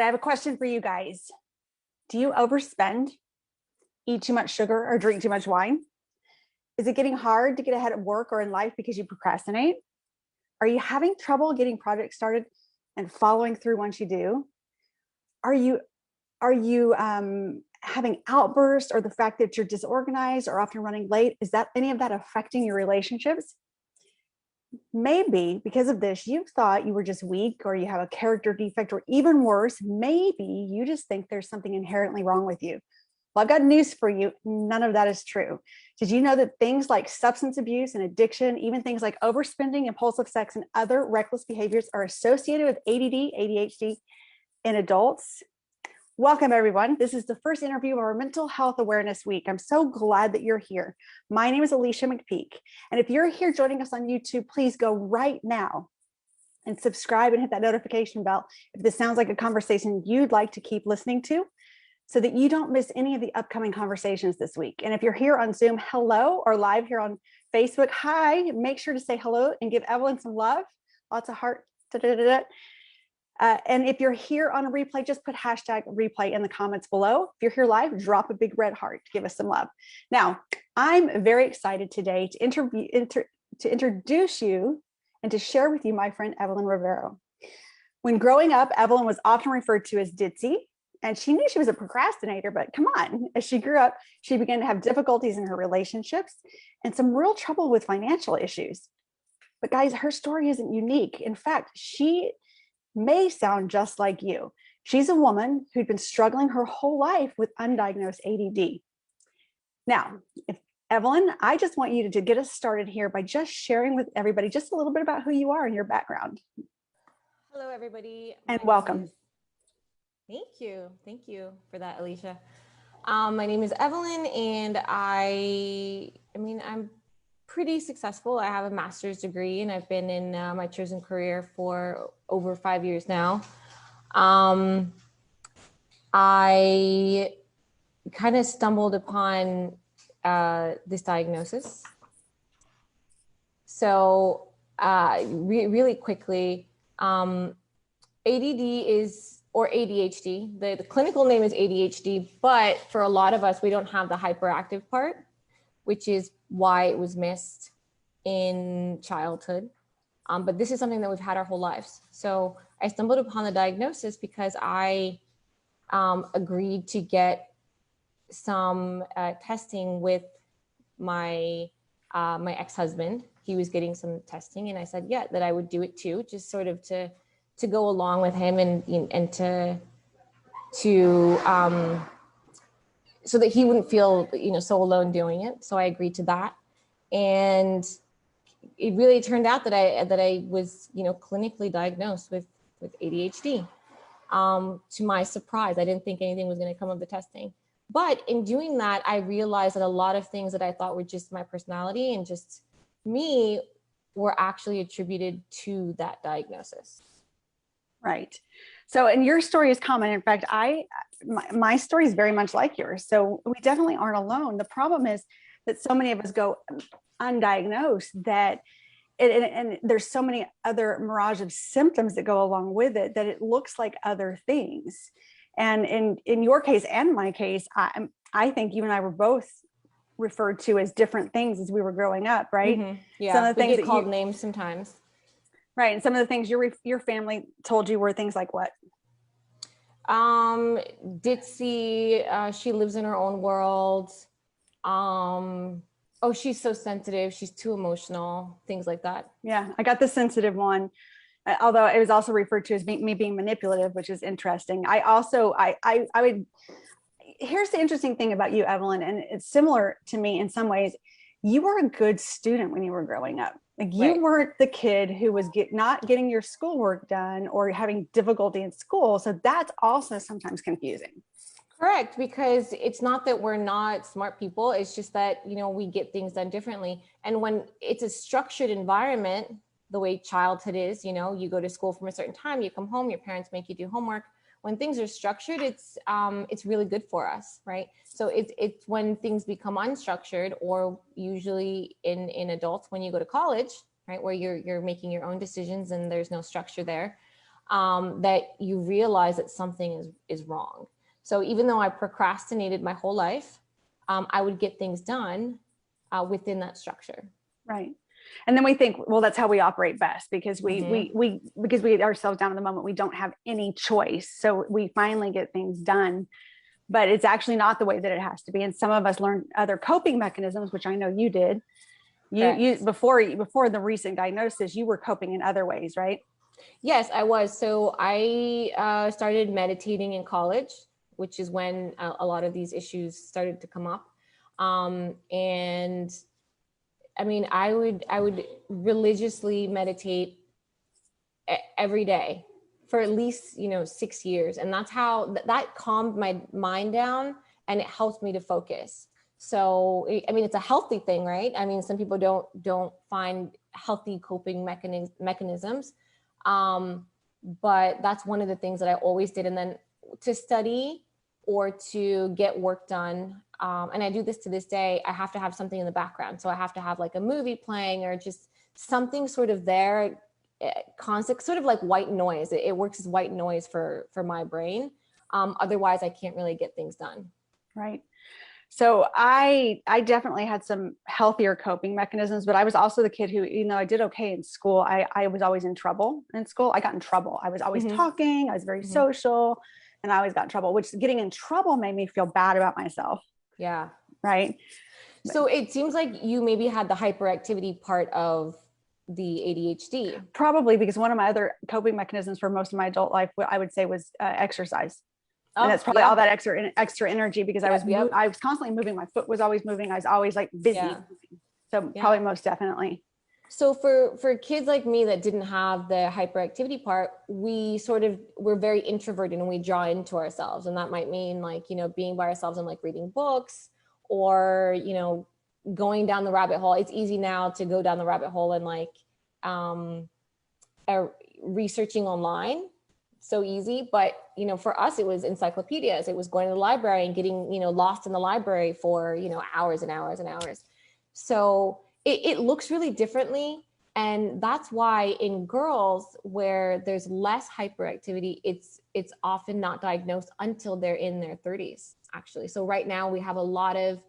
have a question for you guys. Do you overspend, eat too much sugar, or drink too much wine? Is it getting hard to get ahead at work or in life because you procrastinate? Are you having trouble getting projects started and following through once you do? Are you having outbursts, or the fact that you're disorganized or often running late? Is that any of that affecting your relationships? Maybe because of this, you thought you were just weak, or you have a character defect, or even worse, maybe you just think there's something inherently wrong with you. Well, I've got news for you. None of that is true. Did you know that things like substance abuse and addiction, even things like overspending, impulsive sex, and other reckless behaviors are associated with ADD, ADHD in adults? Welcome, everyone. This is the first interview of our Mental Health Awareness Week. I'm so glad that you're here. My name is Alicia McPeak. And if you're here joining us on YouTube, please go right now and subscribe and hit that notification bell if this sounds like a conversation you'd like to keep listening to, so that you don't miss any of the upcoming conversations this week. And if you're here on Zoom, hello, or live here on Facebook, hi. Make sure to say hello and give Evelyn some love. Lots of heart. And if you're here on a replay, just put hashtag replay in the comments below. If you're here live, drop a big red heart to give us some love. Now, I'm very excited today to introduce you and to share with you my friend, Evelyn Rivero. When growing up, Evelyn was often referred to as ditzy, and she knew she was a procrastinator, but come on, as she grew up, she began to have difficulties in her relationships and some real trouble with financial issues. But guys, her story isn't unique. In fact, she may sound just like you. She's a woman who'd been struggling her whole life with undiagnosed ADD. Now, Evelyn, I just want you to get us started here by just sharing with everybody just a little bit about who you are and your background. Hello, everybody. And welcome. Thank you. Thank you for that, Alicia. My name is Evelyn, and I'm pretty successful. I have a master's degree, and I've been in my chosen career for over 5 years now. I kind of stumbled upon this diagnosis. So really quickly, ADD or ADHD, the clinical name is ADHD, but for a lot of us, we don't have the hyperactive part, which is why it was missed in childhood. But this is something that we've had our whole lives. So I stumbled upon the diagnosis because I agreed to get some testing with my ex-husband. He was getting some testing, and I said, yeah, that I would do it too, just sort of to go along with him and so that he wouldn't feel, so alone doing it. So I agreed to that. And it really turned out that I was, clinically diagnosed with ADHD. To my surprise, I didn't think anything was going to come of the testing. But in doing that, I realized that a lot of things that I thought were just my personality and just me were actually attributed to that diagnosis. Right. So, and your story is common. In fact, my story is very much like yours. So we definitely aren't alone. The problem is that so many of us go undiagnosed that and there's so many other mirage of symptoms that go along with it that it looks like other things. And in your case and my case, I think you and I were both referred to as different things as we were growing up, right? Mm-hmm. Yeah, some of the we things get called names sometimes. Right. And some of the things your family told you were things like what? Ditzy, she lives in her own world. Oh, she's so sensitive. She's too emotional, things like that. Yeah, I got the sensitive one. Although it was also referred to as me being manipulative, which is interesting. I would, here's the interesting thing about you, Evelyn, and it's similar to me in some ways. You were a good student when you were growing up. Like you Right. weren't the kid who was not getting your schoolwork done or having difficulty in school. So that's also sometimes confusing. Correct, because it's not that we're not smart people. It's just that, we get things done differently. And when it's a structured environment, the way childhood is, you go to school from a certain time, you come home, your parents make you do homework. When things are structured, it's really good for us, right? So it's when things become unstructured, or usually in adults when you go to college, right, where you're making your own decisions and there's no structure there. that you realize that something is wrong. So even though I procrastinated my whole life, I would get things done within that structure. Right. And then we think, well, that's how we operate best, because we get ourselves down in the moment. We don't have any choice. So we finally get things done, but it's actually not the way that it has to be. And some of us learn other coping mechanisms, which I know you did. You before the recent diagnosis, you were coping in other ways, right? Yes, I was. So I started meditating in college, which is when a lot of these issues started to come up. And I mean, I would religiously meditate every day for at least, 6 years. And that's how that calmed my mind down, and it helped me to focus. So, I mean, it's a healthy thing, right? I mean, some people don't find healthy coping mechanisms. But that's one of the things that I always did. And then to study or to get work done, and I do this to this day, I have to have something in the background. So I have to have like a movie playing or just something sort of there, constant, sort of like white noise. It works as white noise for my brain. Otherwise I can't really get things done. Right. So I definitely had some healthier coping mechanisms, but I was also the kid who, I did okay in school, I was always in trouble in school. I got in trouble. I was always talking. I was very social, and I always got in trouble, which getting in trouble made me feel bad about myself. Yeah. Right. So it seems like you maybe had the hyperactivity part of the ADHD. Probably, because one of my other coping mechanisms for most of my adult life, I would say, was exercise. And that's probably all that extra energy, because I was constantly moving. My foot was always moving. I was always like busy. Yeah. So probably most definitely. So for kids like me that didn't have the hyperactivity part, we're very introverted and we draw into ourselves. And that might mean like, being by ourselves and like reading books, or, going down the rabbit hole. It's easy now to go down the rabbit hole and like researching online. So easy. But, for us, it was encyclopedias. It was going to the library and getting, lost in the library for, hours and hours and hours. So it looks really differently. And that's why in girls where there's less hyperactivity, it's often not diagnosed until they're in their 30s, actually. So right now we have a lot of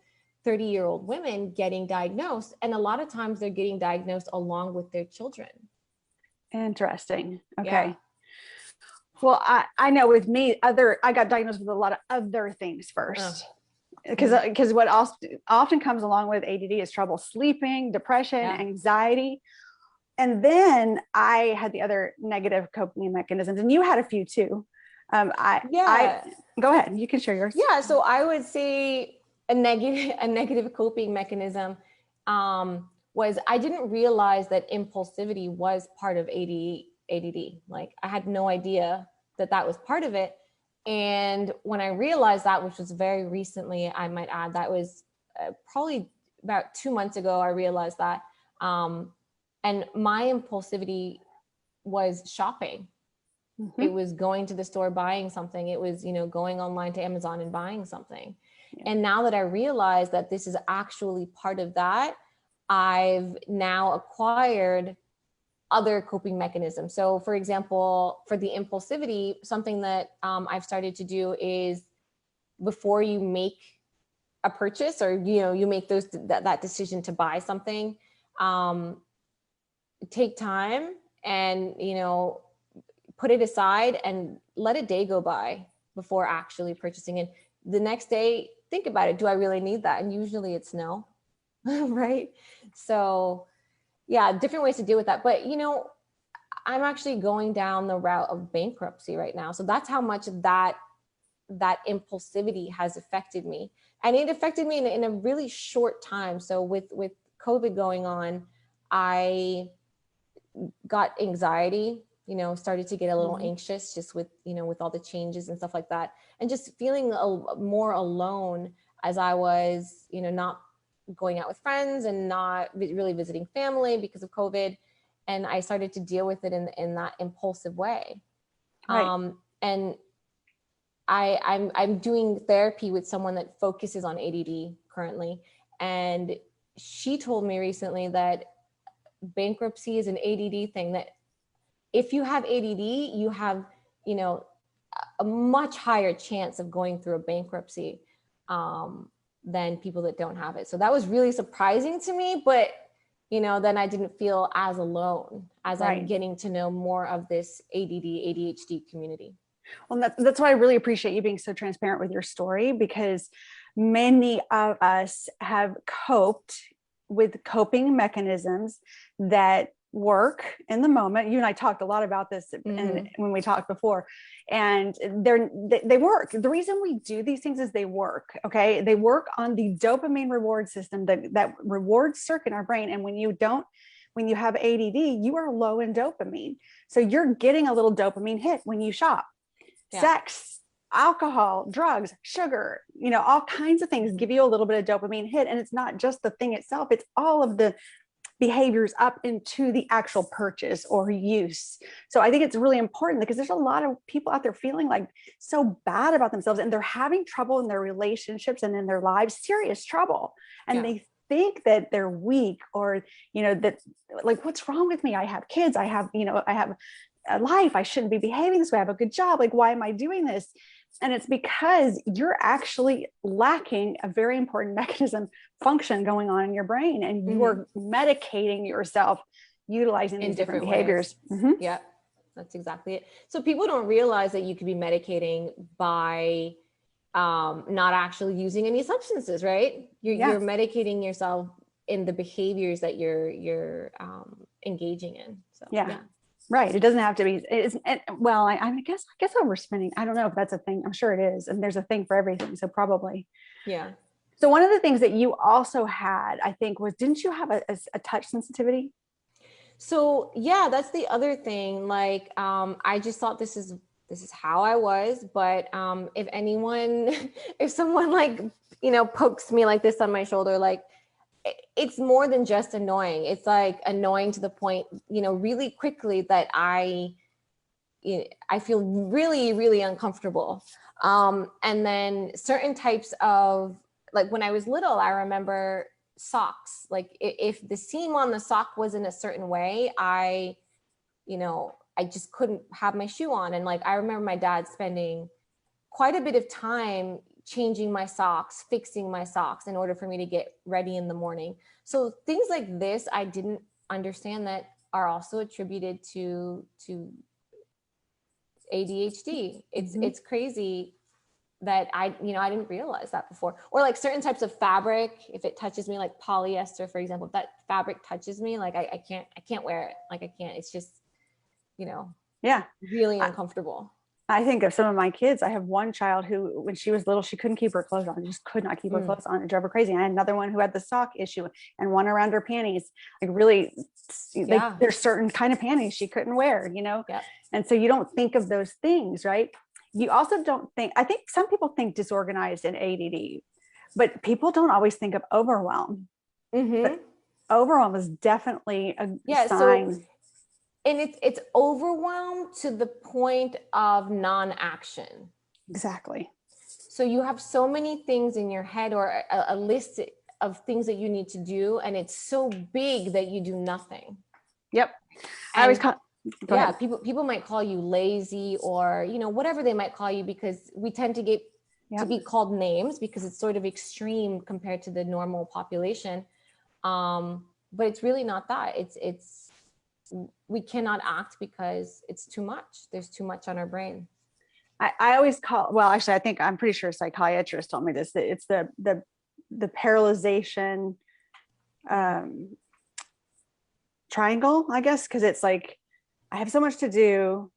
30-year-old women getting diagnosed, and a lot of times they're getting diagnosed along with their children. Interesting. Okay. Yeah. Well, I know with me, I got diagnosed with a lot of other things first. Because what often comes along with ADD is trouble sleeping, depression, anxiety. And then I had the other negative coping mechanisms, and you had a few too. Go ahead. You can share yours. Yeah. So I would say a negative coping mechanism was I didn't realize that impulsivity was part of ADD. Like I had no idea that was part of it. And when I realized that, which was very recently, I might add, that was probably about 2 months ago, I realized that. And my impulsivity was shopping. Mm-hmm. It was going to the store, buying something. It was, going online to Amazon and buying something. Yeah. And now that I realize that this is actually part of that, I've now acquired other coping mechanisms. So for example, for the impulsivity, something that I've started to do is before you make a purchase, or, you make that decision to buy something, take time and, put it aside and let a day go by before actually purchasing it. The next day, think about it. Do I really need that? And usually it's no, right? So yeah, different ways to deal with that. But, I'm actually going down the route of bankruptcy right now. So that's how much that impulsivity has affected me. And it affected me in a really short time. So with COVID going on, I got anxiety, started to get a little anxious just with, with all the changes and stuff like that. And just feeling more alone as I was, not going out with friends and not really visiting family because of COVID. And I started to deal with it in that impulsive way. Right. And I'm doing therapy with someone that focuses on ADD currently. And she told me recently that bankruptcy is an ADD thing, that if you have ADD, you have, you know, a much higher chance of going through a bankruptcy than people that don't have it. So that was really surprising to me, but you know, then I didn't feel as alone as I'm getting to know more of this ADD, ADHD community. Well, that's why I really appreciate you being so transparent with your story, because many of us have coped with coping mechanisms that work in the moment. You and I talked a lot about this when we talked before, and they work. The reason we do these things is they work. Okay. They work on the dopamine reward system, that reward circuit in our brain. And when you have ADD, you are low in dopamine. So you're getting a little dopamine hit when you shop. Sex, alcohol, drugs, sugar, you know, all kinds of things give you a little bit of dopamine hit. And it's not just the thing itself, it's all of the behaviors up into the actual purchase or use. So I think it's really important, because there's a lot of people out there feeling like so bad about themselves, and they're having trouble in their relationships and in their lives, serious trouble. And they think that they're weak, or, you know, that like, what's wrong with me? I have kids. I have a life. I shouldn't be behaving this way. I have a good job. Like, why am I doing this? And it's because you're actually lacking a very important mechanism function going on in your brain, and you're medicating yourself utilizing these different behaviors. Yeah, that's exactly it. So people don't realize that you could be medicating by not actually using any substances, right? You're medicating yourself in the behaviors that you're engaging in. So yeah. Right. It doesn't have to be. I guess overspending. I don't know if that's a thing. I'm sure it is. And there's a thing for everything. So probably. Yeah. So one of the things that you also had, I think, was, didn't you have a touch sensitivity? So yeah, that's the other thing. Like, I just thought this is how I was. But if someone like, you know, pokes me like this on my shoulder, like, it's more than just annoying. It's like annoying to the point, you know, really quickly that I feel really, really uncomfortable. And then certain types of, like when I was little, I remember socks. Like if the seam on the sock was in a certain way, I just couldn't have my shoe on. And like, I remember my dad spending quite a bit of time changing my socks, fixing my socks in order for me to get ready in the morning. So things like this, I didn't understand that are also attributed to ADHD. It's crazy that I didn't realize that before. Or like certain types of fabric, if it touches me, like polyester, for example, if that fabric touches me, like I can't wear it. Like I can't, it's just, really uncomfortable. I think of some of my kids. I have one child who, when she was little, she couldn't keep her clothes on. Just could not keep her clothes on. It drove her crazy. And I had another one who had the sock issue, and one around her panties. Like really, there's certain kind of panties she couldn't wear, you know? Yeah. And so you don't think of those things, right? You also don't think, I think some people think disorganized and ADD, but people don't always think of overwhelm. But overwhelm is definitely a sign. So, and it's overwhelmed to the point of non-action. Exactly. So you have so many things in your head, or a list of things that you need to do, and it's so big that you do nothing. Yep. I always call people might call you lazy, or whatever they might call you, because we tend to get to be called names because it's sort of extreme compared to the normal population. But it's really not that. It's we cannot act because it's too much. There's too much on our brain. I always I'm pretty sure a psychiatrist told me this, that it's the paralyzation triangle, I guess, because it's like, I have so much to do,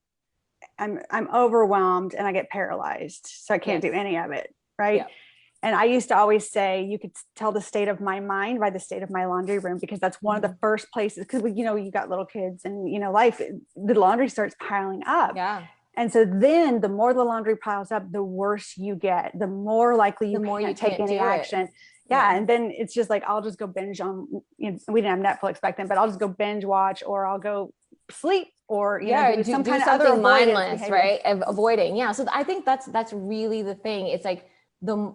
I'm overwhelmed, and I get paralyzed, so I can't do any of it, right? Yeah. And I used to always say, you could tell the state of my mind by the state of my laundry room, because that's one of the first places, because you got little kids, and the laundry starts piling up. Yeah. And so then the more the laundry piles up, the worse you get, the more likely you can't take any action. Yeah. And then it's just like, I'll just go binge on, we didn't have Netflix back then, but I'll just go binge watch, or I'll go sleep, or do some kind of other mindless, right? Avoiding. Yeah. So I think that's really the thing. It's like the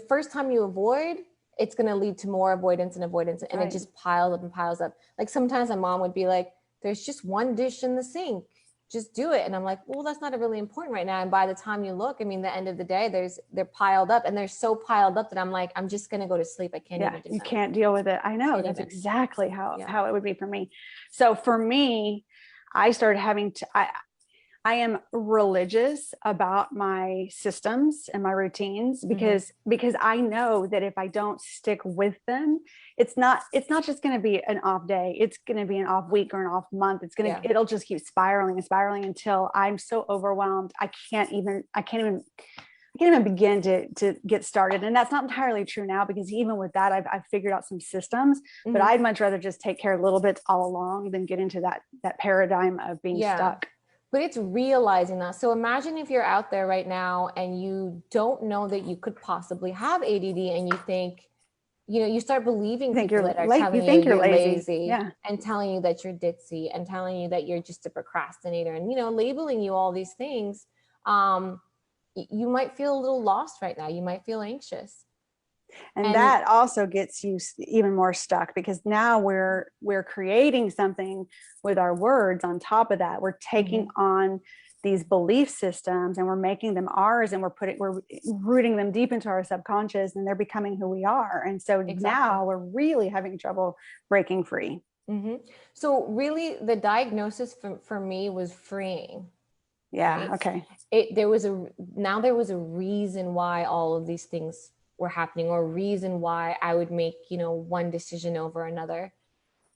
first time you avoid, it's going to lead to more avoidance, and it just piles up and piles up. Like sometimes my mom would be like, there's just one dish in the sink. Just do it. And I'm like, well, that's not really important right now. And by the time you look, I mean, the end of the day, they're piled up, and they're so piled up that I'm like, I'm just going to go to sleep. I can't even do you that. can't deal with it. I know. Can't That's even. exactly how it would be for me. So for me, I started having to, I am religious about my systems and my routines because I know that if I don't stick with them, it's not just going to be an off day. It's going to be an off week or an off month. It'll just keep spiraling and spiraling until I'm so overwhelmed. I can't even begin to get started. And that's not entirely true now, because even with that, I've figured out some systems, but I'd much rather just take care of little bits all along than get into that paradigm of being stuck. But it's realizing that. So imagine if you're out there right now and you don't know that you could possibly have ADD, and you think, you start believing people that are telling you you're lazy and telling you that you're ditzy and telling you that you're just a procrastinator and, labeling you all these things. You might feel a little lost right now. You might feel anxious. And that also gets you even more stuck, because now we're creating something with our words on top of that. We're taking on these belief systems and we're making them ours, and we're rooting them deep into our subconscious, and they're becoming who we are. And so now we're really having trouble breaking free. So really the diagnosis for me was freeing. Yeah. Right? Okay. There was a reason why all of these things were happening, or a reason why I would make, one decision over another.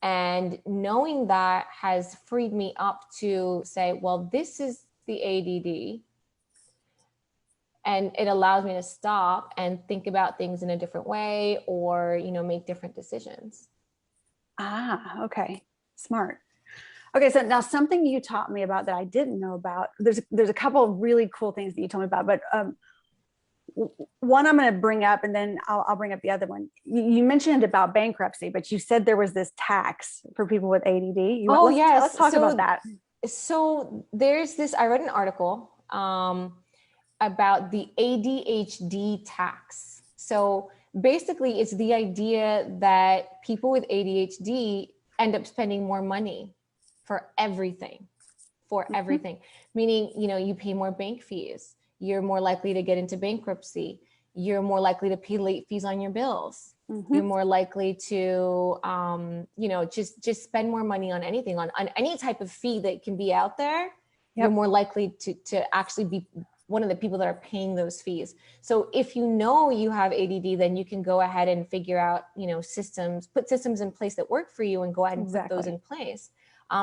And knowing that has freed me up to say, well, this is the ADD. And it allows me to stop and think about things in a different way, or, make different decisions. Okay. Smart. Okay. So now something you taught me about that I didn't know about, there's a couple of really cool things that you told me about, but, one I'm going to bring up, and then I'll bring up the other one. You mentioned about bankruptcy, but you said there was this tax for people with ADD. Let's talk about that. So there's this, I read an article about the ADHD tax. So basically it's the idea that people with ADHD end up spending more money for everything, meaning, you pay more bank fees. You're more likely to get into bankruptcy. You're more likely to pay late fees on your bills. You're more likely to, just spend more money on anything, on any type of fee that can be out there. You're more likely to actually be one of the people that are paying those fees. So if you know you have ADD, then you can go ahead and figure out, put systems in place that work for you, and go ahead and put those in place.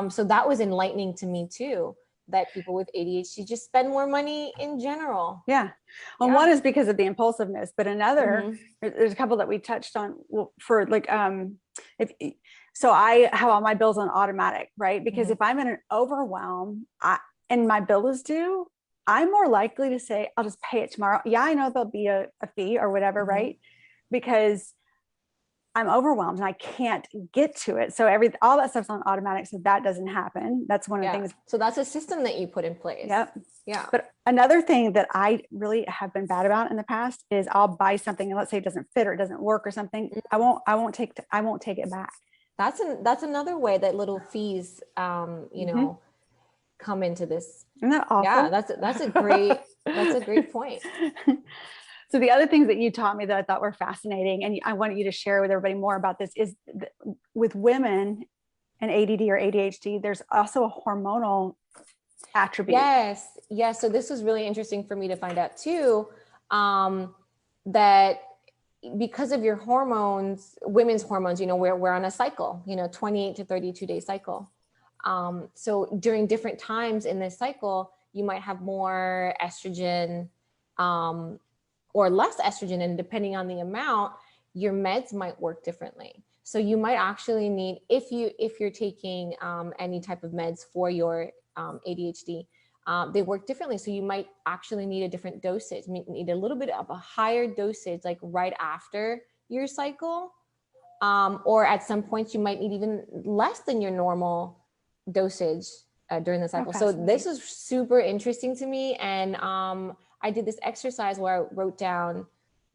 So that was enlightening to me too, that people with ADHD just spend more money in general. Yeah. Well, one is because of the impulsiveness, but another, there's a couple that we touched on for like, so I have all my bills on automatic, right? Because if I'm in an overwhelm and my bill is due, I'm more likely to say, I'll just pay it tomorrow. Yeah, I know there'll be a fee or whatever, right? Because I'm overwhelmed and I can't get to it. So all that stuff's on automatic. So that doesn't happen. That's one of the things. So that's a system that you put in place. Yep. Yeah. But another thing that I really have been bad about in the past is I'll buy something and let's say it doesn't fit or it doesn't work or something. I won't take it back. That's another way that little fees, come into this. Isn't that awful? Yeah, that's a great point. So the other things that you taught me that I thought were fascinating, and I wanted you to share with everybody more about this, is with women and ADD or ADHD, there's also a hormonal attribute. Yes. So this was really interesting for me to find out too, that because of your hormones, women's hormones, we're on a cycle, 28 to 32 day cycle. So during different times in this cycle, you might have more estrogen, or less estrogen, and depending on the amount, your meds might work differently. So you might actually need, if you're taking any type of meds for your ADHD, they work differently. So you might actually need a different dosage, need a little bit of a higher dosage, like right after your cycle, or at some points you might need even less than your normal dosage during the cycle. So this is super interesting to me, and I did this exercise where I wrote down,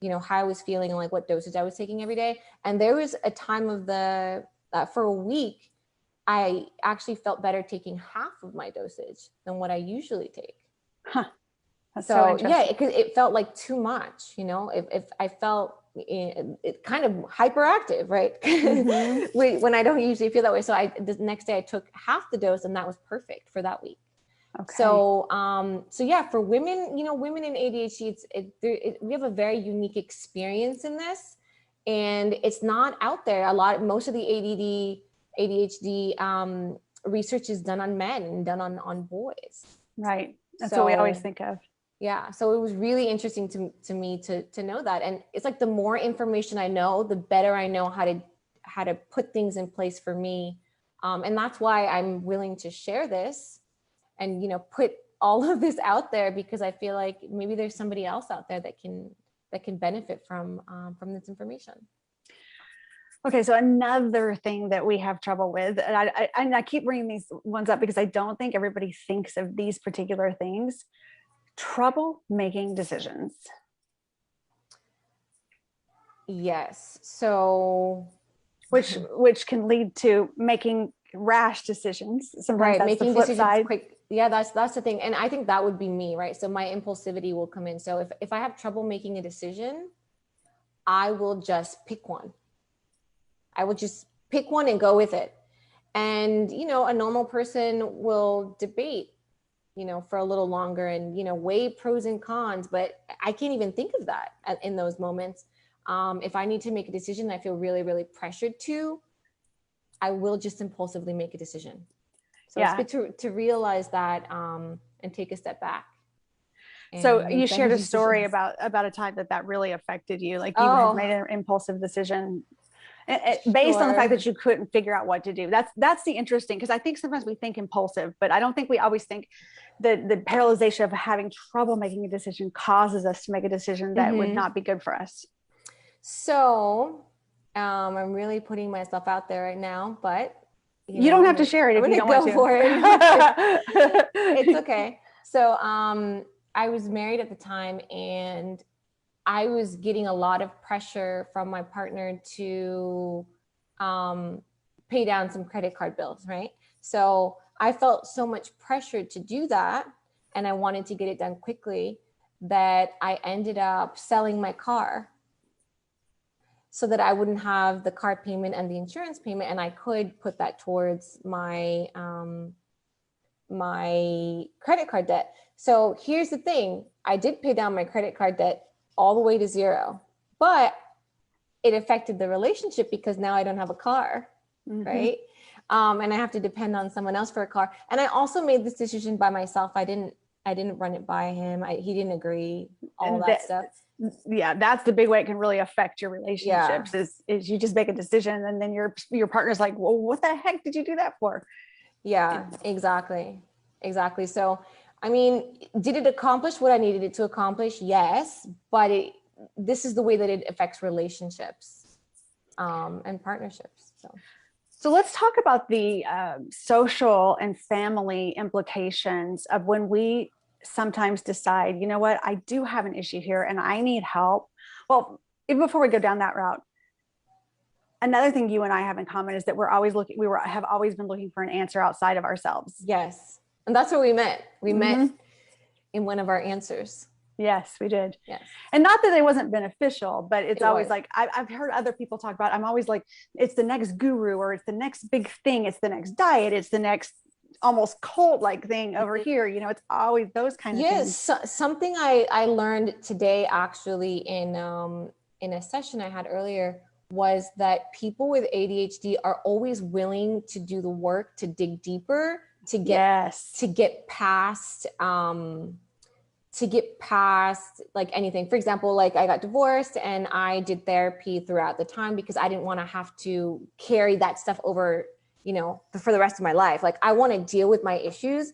how I was feeling and like what dosage I was taking every day. And there was a time for a week, I actually felt better taking half of my dosage than what I usually take. Huh. That's So interesting. yeah, because it felt like too much, you know, if I felt it kind of hyperactive, right? When I don't usually feel that way. So the next day I took half the dose and that was perfect for that week. Okay. So, so yeah, for women, you know, women in ADHD, we have a very unique experience in this, and it's not out there. Most of the ADHD research is done on men and done on boys. Right. That's what we always think of. Yeah. So it was really interesting to me to know that. And it's like the more information I know, the better I know how to put things in place for me. And that's why I'm willing to share this and, you know, put all of this out there, because I feel like maybe there's somebody else out there that can benefit from this information. Okay, so another thing that we have trouble with, and I keep bringing these ones up because I don't think everybody thinks of these particular things. Trouble making decisions. Yes. So, which can lead to making rash decisions. Sometimes right, that's making the flip decisions side. quick. Yeah, that's the thing. And I think that would be me, right? So my impulsivity will come in. So if I have trouble making a decision, I will just pick one. I will just pick one and go with it. And, you know, a normal person will debate, you know, for a little longer and, you know, weigh pros and cons, but I can't even think of that in those moments. If I need to make a decision, I feel really, really pressured to, I will just impulsively make a decision. So it's good to realize that and take a step back. So you shared a story about a time that really affected you, like you had made an impulsive decision based on the fact that you couldn't figure out what to do. That's the interesting, because I think sometimes we think impulsive, but I don't think we always think the paralyzation of having trouble making a decision causes us to make a decision that would not be good for us. So I'm really putting myself out there right now, but you don't have to share it if you don't want to. For it. It's okay. So I was married at the time, and I was getting a lot of pressure from my partner to pay down some credit card bills, right? So I felt so much pressure to do that, and I wanted to get it done quickly, that I ended up selling my car so that I wouldn't have the car payment and the insurance payment, and I could put that towards my my credit card debt. So here's the thing. I did pay down my credit card debt all the way to zero, but it affected the relationship because now I don't have a car, right? And I have to depend on someone else for a car. And I also made this decision by myself. I didn't run it by him. He didn't agree, all that stuff. Yeah, that's the big way it can really affect your relationships. Is you just make a decision and then your partner's like, well, what the heck did you do that for? Yeah, exactly. So, I mean, did it accomplish what I needed it to accomplish? Yes, but this is the way that it affects relationships and partnerships. So let's talk about the social and family implications of when we sometimes decide, you know what, I do have an issue here and I need help. Well, even before we go down that route, another thing you and I have in common is that have always been looking for an answer outside of ourselves. Yes. And that's where we met. We met in one of our answers. Yes, we did. Yes. And not that it wasn't beneficial, but it's always like, I've heard other people talk about, I'm always like, it's the next guru, or it's the next big thing. It's the next diet. It's the next almost cult like thing over here. You know, it's always those kind of things. Yes. Something I learned today, actually, in a session I had earlier, was that people with ADHD are always willing to do the work, to dig deeper, to get past like anything. For example, like I got divorced and I did therapy throughout the time because I didn't want to have to carry that stuff over, you know, for the rest of my life. Like, I want to deal with my issues.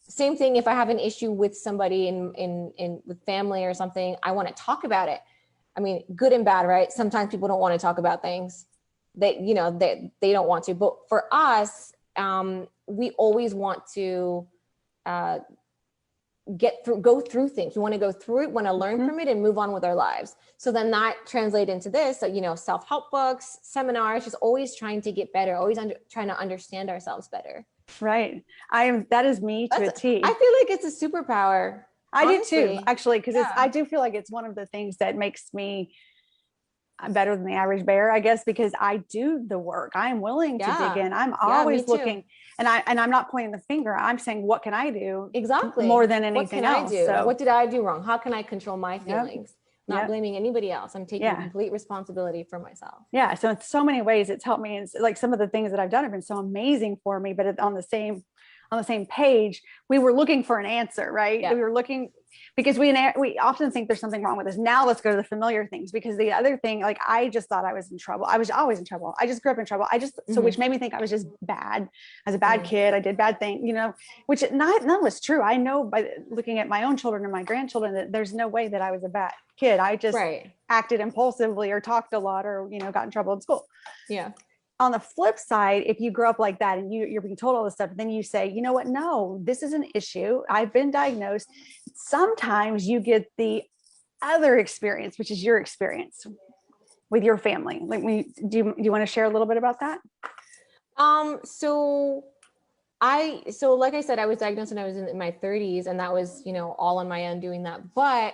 Same thing if I have an issue with somebody in with family or something, I want to talk about it. I mean, good and bad, right? Sometimes people don't want to talk about things that, you know, they don't want to. But for us, we always want to go through things. We want to go through it, want to learn from it and move on with our lives. So then that translates into this, self-help books, seminars, just always trying to get better, always trying to understand ourselves better. Right. That is me to a T. I feel like it's a superpower. I honestly. do too, actually, because I do feel like it's one of the things that makes me better than the average bear, I guess, because I do the work. I'm willing to dig in. I'm always looking, and I'm not pointing the finger. I'm saying, what can I do? Exactly. More than anything else. What can I do? So, what did I do wrong? How can I control my feelings? Not blaming anybody else. I'm taking complete responsibility for myself. Yeah. So in so many ways, it's helped me. And like some of the things that I've done have been so amazing for me, but on the same page, we were looking for an answer, right? We were looking, because we often think there's something wrong with us. Now let's go to the familiar things, because the other thing, like, I just thought I was in trouble. I was always in trouble. I just grew up in trouble. So which made me think I was just bad. I was a bad kid. I did bad things, which none was true. I know by looking at my own children and my grandchildren that there's no way that I was a bad kid. I just acted impulsively or talked a lot or, got in trouble in school. Yeah. On the flip side, if you grow up like that and you're being told all this stuff, then you say, you know what? No, this is an issue. I've been diagnosed. Sometimes you get the other experience, which is your experience with your family. Like, do you want to share a little bit about that? So like I said, I was diagnosed when I was in my 30s, and that was, all on my own doing that. But,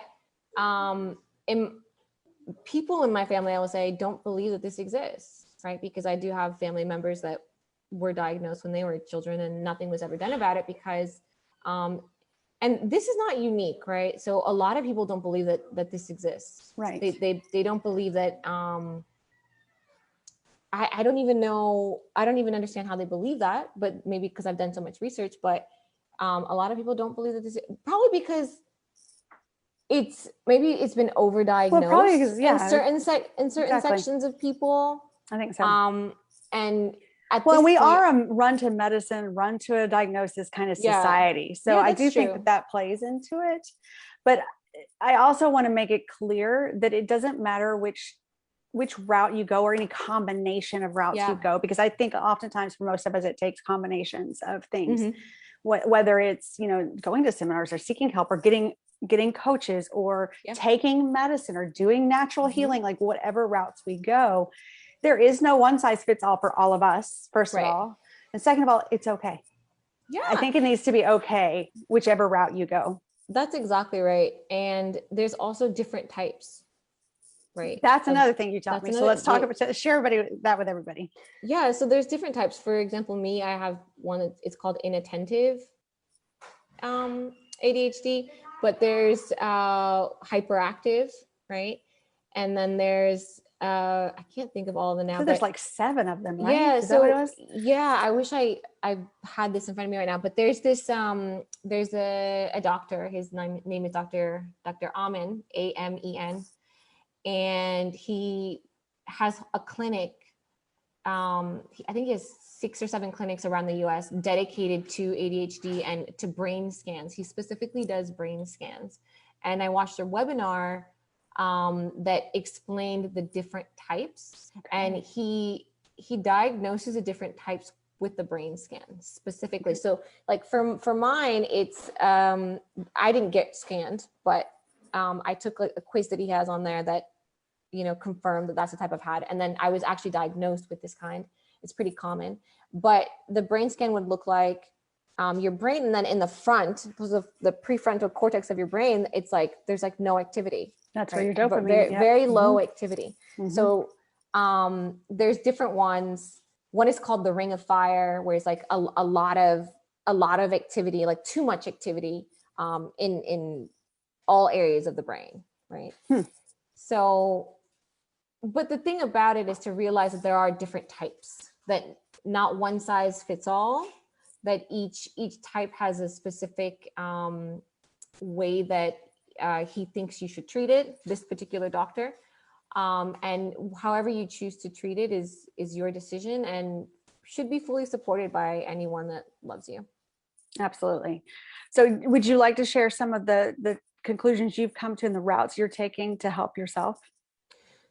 people in my family, I will say, don't believe that this exists. Right? Because I do have family members that were diagnosed when they were children and nothing was ever done about it because, and this is not unique, right? So a lot of people don't believe that this exists. Right. They don't believe that, I don't even know, I don't even understand how they believe that, but maybe because I've done so much research, but a lot of people don't believe that this, probably because it's been overdiagnosed in certain sections of people. I think so. And we are a run to medicine, run to a diagnosis kind of society. So I do think that plays into it. But I also want to make it clear that it doesn't matter which route you go or any combination of routes you go, because I think oftentimes for most of us, it takes combinations of things, whether it's, going to seminars or seeking help or getting coaches or taking medicine or doing natural healing, like whatever routes we go. There is no one size fits all for all of us, first of all. And second of all, it's okay. Yeah. I think it needs to be okay, whichever route you go. That's exactly right. And there's also different types, right? That's another thing you taught me. So let's talk about, share that with everybody. Yeah. So there's different types. For example, me, I have one, it's called inattentive ADHD, but there's hyperactive, right? And then there's I can't think of all of them now. So there's like 7 of them, right? Yeah. Is that what it was? Yeah. I wish I had this in front of me right now, but there's this, there's a doctor, his name is Dr. Amen, Amen. And he has a clinic. I think he has 6 or 7 clinics around the US dedicated to ADHD and to brain scans. He specifically does brain scans. And I watched a webinar that explained the different types, and he diagnoses the different types with the brain scan specifically. So like for mine, it's I didn't get scanned, but I took a quiz that he has on there that confirmed that that's the type I've had, and then I was actually diagnosed with this kind. It's pretty common, but the brain scan would look like your brain, and then in the front, because of the prefrontal cortex of your brain, it's like there's like no activity. That's where your dopamine. Very low activity. So there's different ones. One is called the Ring of Fire, where it's like a lot of activity, like too much activity in all areas of the brain, right? So, but the thing about it is to realize that there are different types, that not one size fits all, that each type has a specific way that he thinks you should treat it, this particular doctor. And however you choose to treat it is your decision and should be fully supported by anyone that loves you. Absolutely. So would you like to share some of the conclusions you've come to and the routes you're taking to help yourself?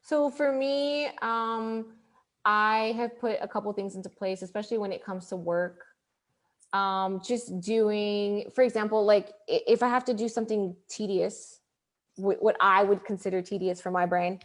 So for me, I have put a couple things into place, especially when it comes to work. Just doing, for example, like if I have to do something tedious, what I would consider tedious for my brain,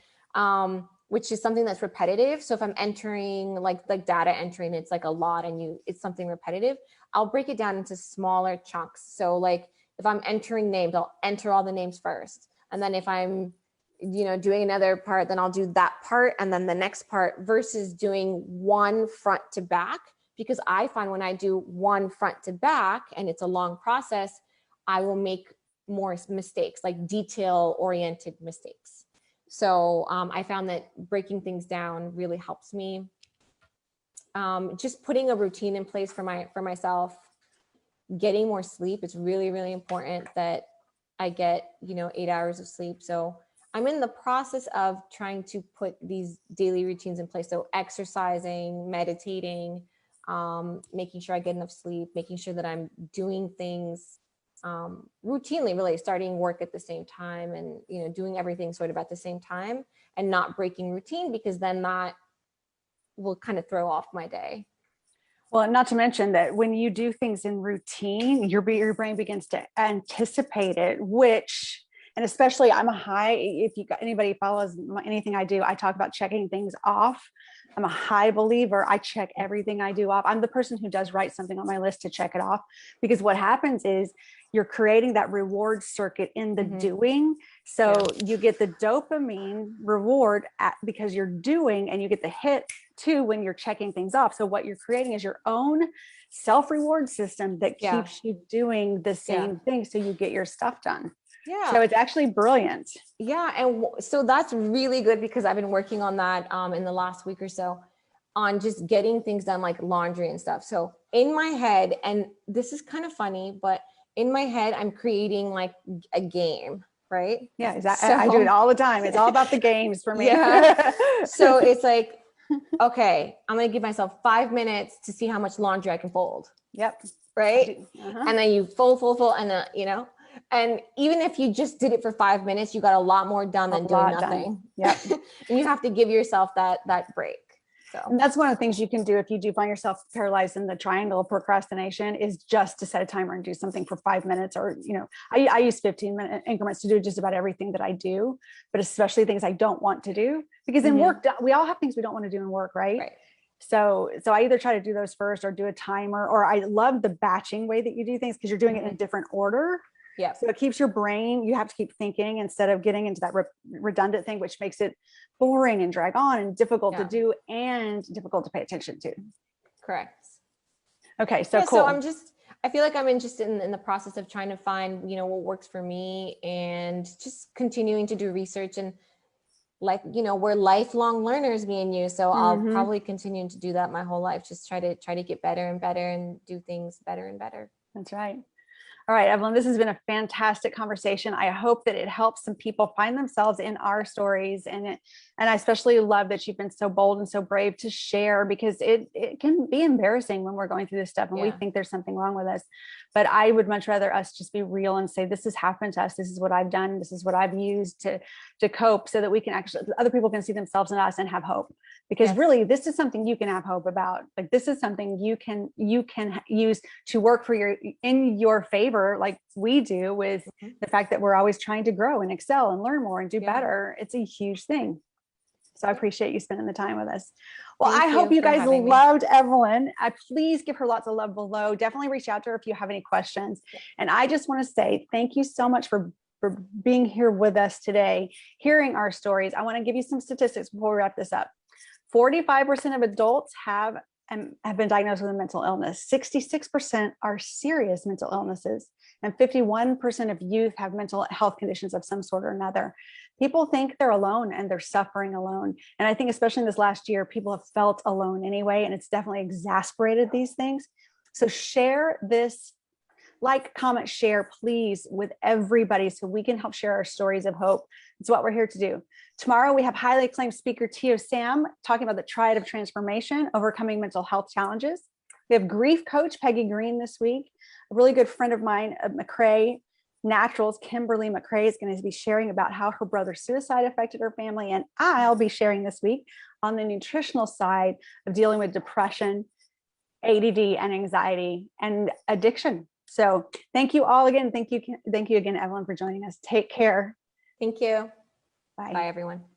which is something that's repetitive. So if I'm entering like data entering, it's like a lot and it's something repetitive, I'll break it down into smaller chunks. So like if I'm entering names, I'll enter all the names first. And then if I'm, doing another part, then I'll do that part and then the next part, versus doing one front to back. Because I find when I do one front to back and it's a long process, I will make more mistakes, like detail oriented mistakes. So I found that breaking things down really helps me. Just putting a routine in place for myself, getting more sleep. It's really, really important that I get, 8 hours of sleep. So I'm in the process of trying to put these daily routines in place. So exercising, meditating, making sure I get enough sleep, making sure that I'm doing things routinely, really starting work at the same time and, doing everything sort of at the same time and not breaking routine, because then that will kind of throw off my day. Well, not to mention that when you do things in routine, your brain begins to anticipate it, and especially if anybody follows anything I do, I talk about checking things off. I'm a high believer. I check everything I do off. I'm the person who does write something on my list to check it off, because what happens is you're creating that reward circuit in the doing. So you get the dopamine reward because you're doing, and you get the hit too when you're checking things off. So what you're creating is your own self-reward system that keeps you doing the same thing, so you get your stuff done. Yeah. So it's actually brilliant. Yeah. And so that's really good, because I've been working on that in the last week or so, on just getting things done, like laundry and stuff. So in my head, and this is kind of funny, but in my head, I'm creating like a game, right? Yeah, exactly. So, I do it all the time. It's all about the games for me. Yeah. So it's like, okay, I'm going to give myself 5 minutes to see how much laundry I can fold. Yep. Right. And then you fold, and then, and even if you just did it for 5 minutes, you got a lot more done than doing nothing. Yep. And you have to give yourself that break. So and that's one of the things you can do if you do find yourself paralyzed in the triangle of procrastination, is just to set a timer and do something for 5 minutes, or, I use 15-minute increments to do just about everything that I do, but especially things I don't want to do, because in work, we all have things we don't want to do in work. Right. So I either try to do those first or do a timer, or I love the batching way that you do things, because you're doing it in a different order. Yeah. So it keeps your brain, you have to keep thinking instead of getting into that redundant thing, which makes it boring and drag on and difficult to do and difficult to pay attention to. Correct. Okay. So cool. So I feel like I'm interested in the process of trying to find, what works for me, and just continuing to do research, and like, we're lifelong learners, me and you. So I'll probably continue to do that my whole life. Just try to get better and better and do things better and better. That's right. All right, Evelyn, this has been a fantastic conversation. I hope that it helps some people find themselves in our stories. And I especially love that you've been so bold and so brave to share, because it can be embarrassing when we're going through this stuff and we think there's something wrong with us. But I would much rather us just be real and say, this has happened to us. This is what I've done. This is what I've used to cope, so that we can other people can see themselves in us and have hope. Because really, this is something you can have hope about. Like, this is something you can use to work in your favor, like we do with the fact that we're always trying to grow and excel and learn more and do better. It's a huge thing. So I appreciate you spending the time with us. Well, I hope you guys loved Evelyn. Please give her lots of love below. Definitely reach out to her if you have any questions. And I just want to say thank you so much for being here with us today, hearing our stories. I want to give you some statistics before we wrap this up. 45% of adults have been diagnosed with a mental illness. 66% are serious mental illnesses, and 51% of youth have mental health conditions of some sort or another. People think they're alone and they're suffering alone. And I think especially in this last year, people have felt alone anyway, and it's definitely exacerbated these things. So share this, like, comment, share, please, with everybody, so we can help share our stories of hope. It's what we're here to do. Tomorrow, we have highly acclaimed speaker Tio Sam talking about the triad of transformation, overcoming mental health challenges. We have grief coach Peggy Green this week. A really good friend of mine, McCrae Naturals, Kimberly McCrae, is going to be sharing about how her brother's suicide affected her family. And I'll be sharing this week on the nutritional side of dealing with depression. ADD and anxiety and addiction. So thank you all again. Thank you again, Evelyn, for joining us. Take care. Thank you. Bye. Bye, everyone.